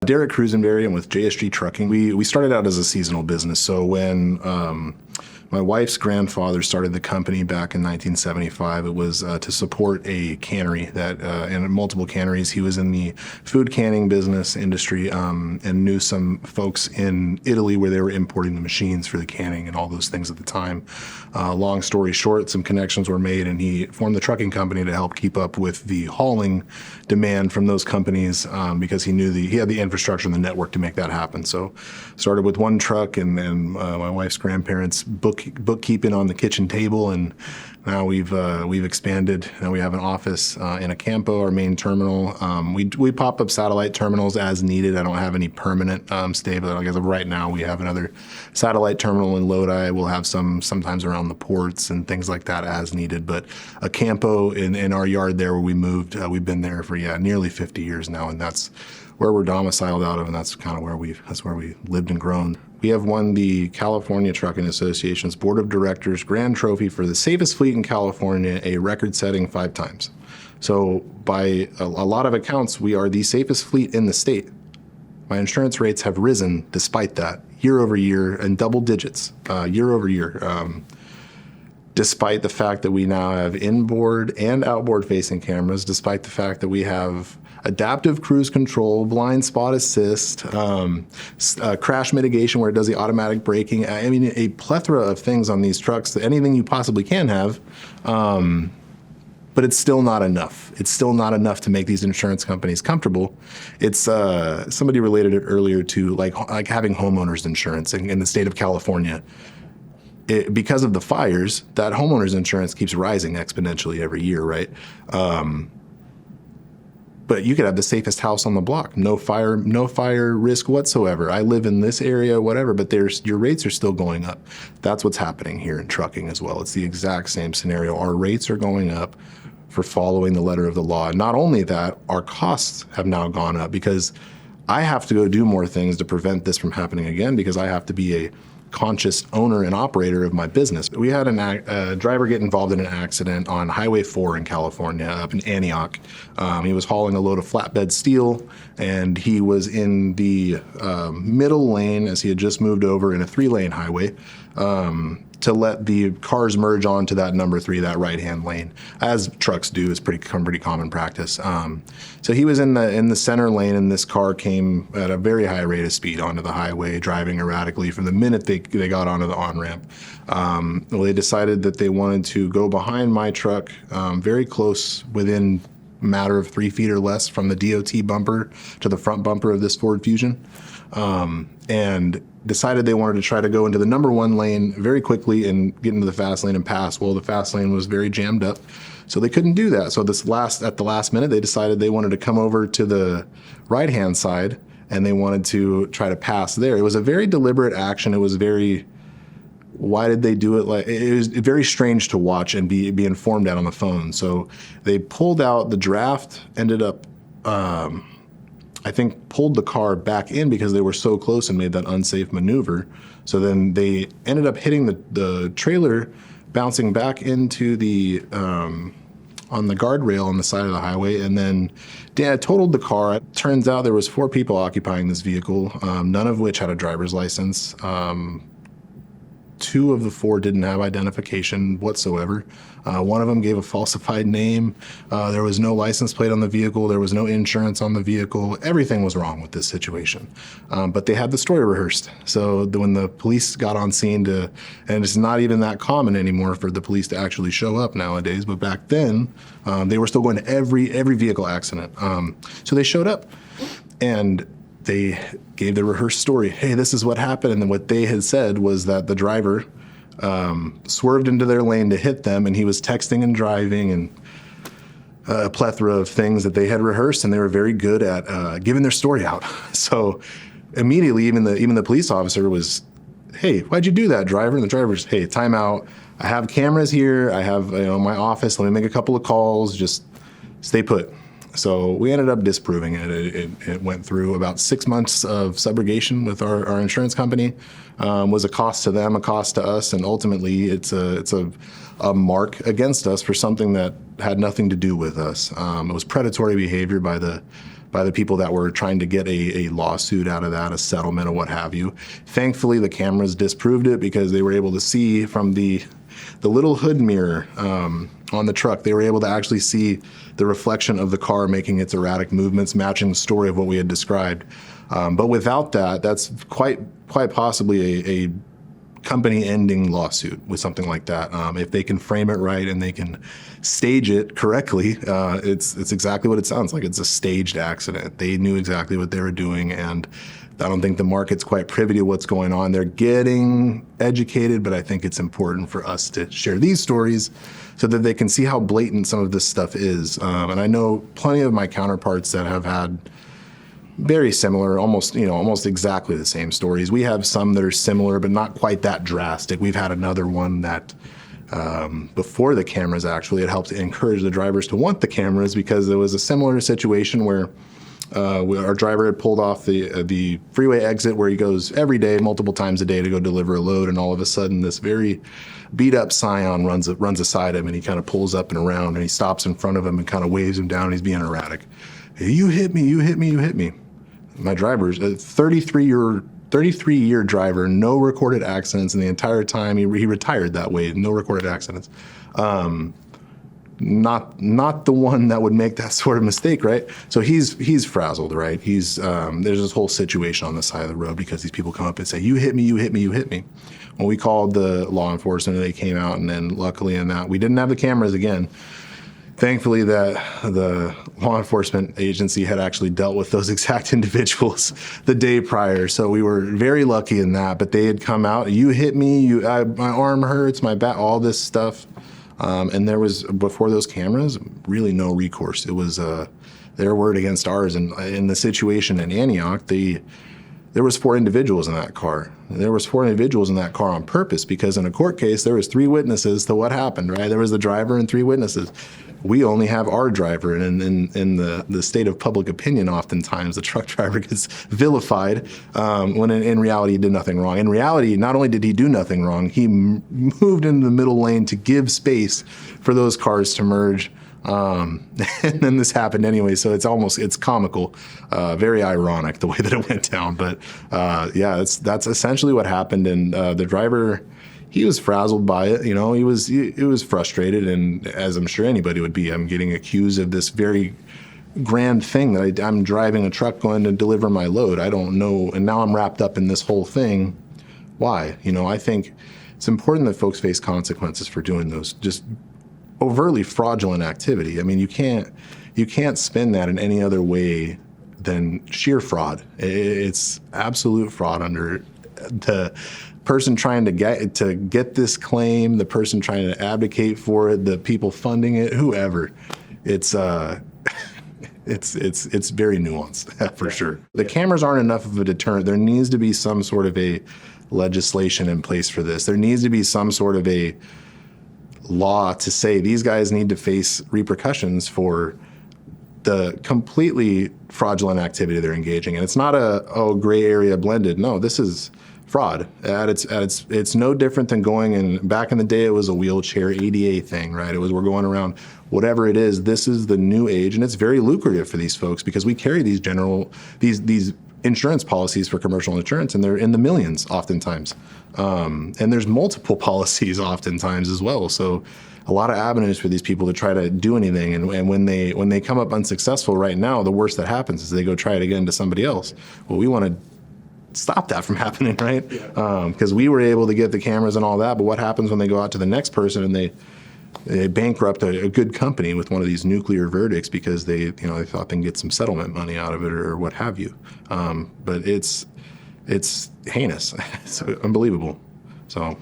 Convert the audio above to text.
Derek Crusenberry, and with JSG Trucking. We started out as a seasonal business. So when my wife's grandfather started the company back in 1975, it was to support a cannery and multiple canneries. He was in the food canning business industry and knew some folks in Italy where they were importing the machines for the canning and all those things at the time. Long story short, some connections were made, and he formed the trucking company to help keep up with the hauling demand from those companies because he knew he had the infrastructure and the network to make that happen. So started with one truck, and then my wife's grandparents bookkeeping on the kitchen table, and now we've expanded. Now we have an office in Acampo, our main terminal. We pop up satellite terminals as needed. I don't have any permanent stay, but I guess right now we have another satellite terminal in Lodi. We'll have sometimes around the ports and things like that as needed. But Acampo in our yard there where we moved, we've been there for nearly 50 years now, and that's where we're domiciled out of, and that's kind of where we lived and grown. We have won the California Trucking Association's Board of Directors Grand Trophy for the safest fleet in California, a record-setting 5 times. So by a lot of accounts, we are the safest fleet in the state. My insurance rates have risen despite that, year over year, in double digits, year over year. Despite the fact that we now have inboard and outboard facing cameras, despite the fact that we have adaptive cruise control, blind spot assist, crash mitigation where it does the automatic braking. I mean, a plethora of things on these trucks, anything you possibly can have, but it's still not enough. It's still not enough to make these insurance companies comfortable. It's somebody related it earlier to like having homeowners insurance in the state of California. Because of the fires, that homeowners insurance keeps rising exponentially every year, right? But you could have the safest house on the block, no fire risk whatsoever. I live in this area, whatever, but your rates are still going up. That's what's happening here in trucking as well. It's the exact same scenario. Our rates are going up for following the letter of the law. And not only that, our costs have now gone up because I have to go do more things to prevent this from happening again because I have to be a conscious owner and operator of my business. We had a driver get involved in an accident on Highway 4 in California, up in Antioch. He was hauling a load of flatbed steel, and he was in the middle lane as he had just moved over in a 3-lane highway to let the cars merge onto that number 3, that right-hand lane, as trucks do. It's pretty common practice. So he was in the center lane, and this car came at a very high rate of speed onto the highway, driving erratically from the minute they got onto the on-ramp. Well, they decided that they wanted to go behind my truck, very close, within a matter of 3 feet or less from the DOT bumper to the front bumper of this Ford Fusion, and decided they wanted to try to go into the number 1 lane very quickly and get into the fast lane and pass. Well, the fast lane was very jammed up, so they couldn't do that. So at the last minute, they decided they wanted to come over to the right-hand side, and they wanted to try to pass there. It was a very deliberate action. It was why did they do it? It was very strange to watch and be informed out on the phone. So they pulled out the draft, ended up, I think, pulled the car back in because they were so close and made that unsafe maneuver. So then they ended up hitting the trailer, bouncing back into the on the guardrail on the side of the highway, and then totaled the car. It turns out there was 4 people occupying this vehicle, none of which had a driver's license. 2 of the 4 didn't have identification whatsoever. One of them gave a falsified name. There was no license plate on the vehicle. There was no insurance on the vehicle. Everything was wrong with this situation. But they had the story rehearsed. So when the police got on scene and it's not even that common anymore for the police to actually show up nowadays, but back then they were still going to every vehicle accident. So they showed up and they gave the rehearsed story. Hey, this is what happened. And then what they had said was that the driver swerved into their lane to hit them, and he was texting and driving, and a plethora of things that they had rehearsed, and they were very good at giving their story out. So immediately, even the police officer was, hey, why'd you do that, driver? And the driver's, hey, time out. I have cameras here. I have my office. Let me make a couple of calls. Just stay put. So we ended up disproving it. It went through about 6 months of subrogation with our insurance company. Was a cost to them, a cost to us, and ultimately it's a mark against us for something that had nothing to do with us. It was predatory behavior by the by the people that were trying to get a lawsuit out of that, a settlement or what have you. Thankfully, the cameras disproved it because they were able to see from the little hood mirror on the truck. They were able to actually see the reflection of the car making its erratic movements, matching the story of what we had described. But without that, that's quite possibly a company-ending lawsuit with something like that. If they can frame it right and they can stage it correctly, it's exactly what it sounds like. It's a staged accident. They knew exactly what they were doing, and I don't think the market's quite privy to what's going on. They're getting educated, but I think it's important for us to share these stories so that they can see how blatant some of this stuff is. And I know plenty of my counterparts that have had very similar, almost exactly the same stories. We have some that are similar, but not quite that drastic. We've had another one that before the cameras, actually, it helped encourage the drivers to want the cameras, because there was a similar situation where our driver had pulled off the freeway exit where he goes every day, multiple times a day, to go deliver a load, and all of a sudden this very beat up Scion runs aside him, and he kind of pulls up and around, and he stops in front of him and kind of waves him down, and he's being erratic. Hey, you hit me, you hit me, you hit me. My driver's a 33-year driver, no recorded accidents in the entire time. He retired that way, no recorded accidents. Not the one that would make that sort of mistake, right? So he's frazzled, right? There's this whole situation on the side of the road because these people come up and say, you hit me, you hit me, you hit me. When we called the law enforcement, they came out, and then luckily in that, we didn't have the cameras again. Thankfully, that the law enforcement agency had actually dealt with those exact individuals the day prior, so we were very lucky in that. But they had come out, you hit me, my arm hurts, my back, all this stuff. And there was, before those cameras, really no recourse. It was their word against ours. And in the situation in Antioch, there was 4 individuals in that car. There was 4 individuals in that car on purpose, because in a court case, there was 3 witnesses to what happened, right? There was the driver and 3 witnesses. We only have our driver, and in the state of public opinion, oftentimes the truck driver gets vilified when in reality he did nothing wrong. In reality, not only did he do nothing wrong, he moved into the middle lane to give space for those cars to merge. And then this happened anyway, so it's comical, very ironic the way that it went down. But yeah, that's essentially what happened. And the driver, he was frazzled by it. He was frustrated, and as I'm sure anybody would be, I'm getting accused of this very grand thing that I'm driving a truck going to deliver my load. I don't know, and now I'm wrapped up in this whole thing. Why? I think it's important that folks face consequences for doing those just overtly fraudulent activity. I mean, you can't spin that in any other way than sheer fraud. It's absolute fraud under the person trying to get this claim, the person trying to advocate for it, the people funding it, whoever. It's very nuanced for sure. The cameras aren't enough of a deterrent. There needs to be some sort of a legislation in place for this. There needs to be some sort of a law to say these guys need to face repercussions for the completely fraudulent activity they're engaging in. It's not a gray area blended. No, this is fraud. It's no different than going in. Back in the day, it was a wheelchair ADA thing, right? We're going around. Whatever it is, this is the new age, and it's very lucrative for these folks because we carry these insurance policies for commercial insurance, and they're in the millions oftentimes. And there's multiple policies oftentimes as well. So a lot of avenues for these people to try to do anything. And when they come up unsuccessful right now, the worst that happens is they go try it again to somebody else. Well, we want to stop that from happening, right? Because we were able to get the cameras and all that, but what happens when they go out to the next person and they bankrupt a good company with one of these nuclear verdicts because they thought they can get some settlement money out of it or what have you. But it's heinous. It's unbelievable. So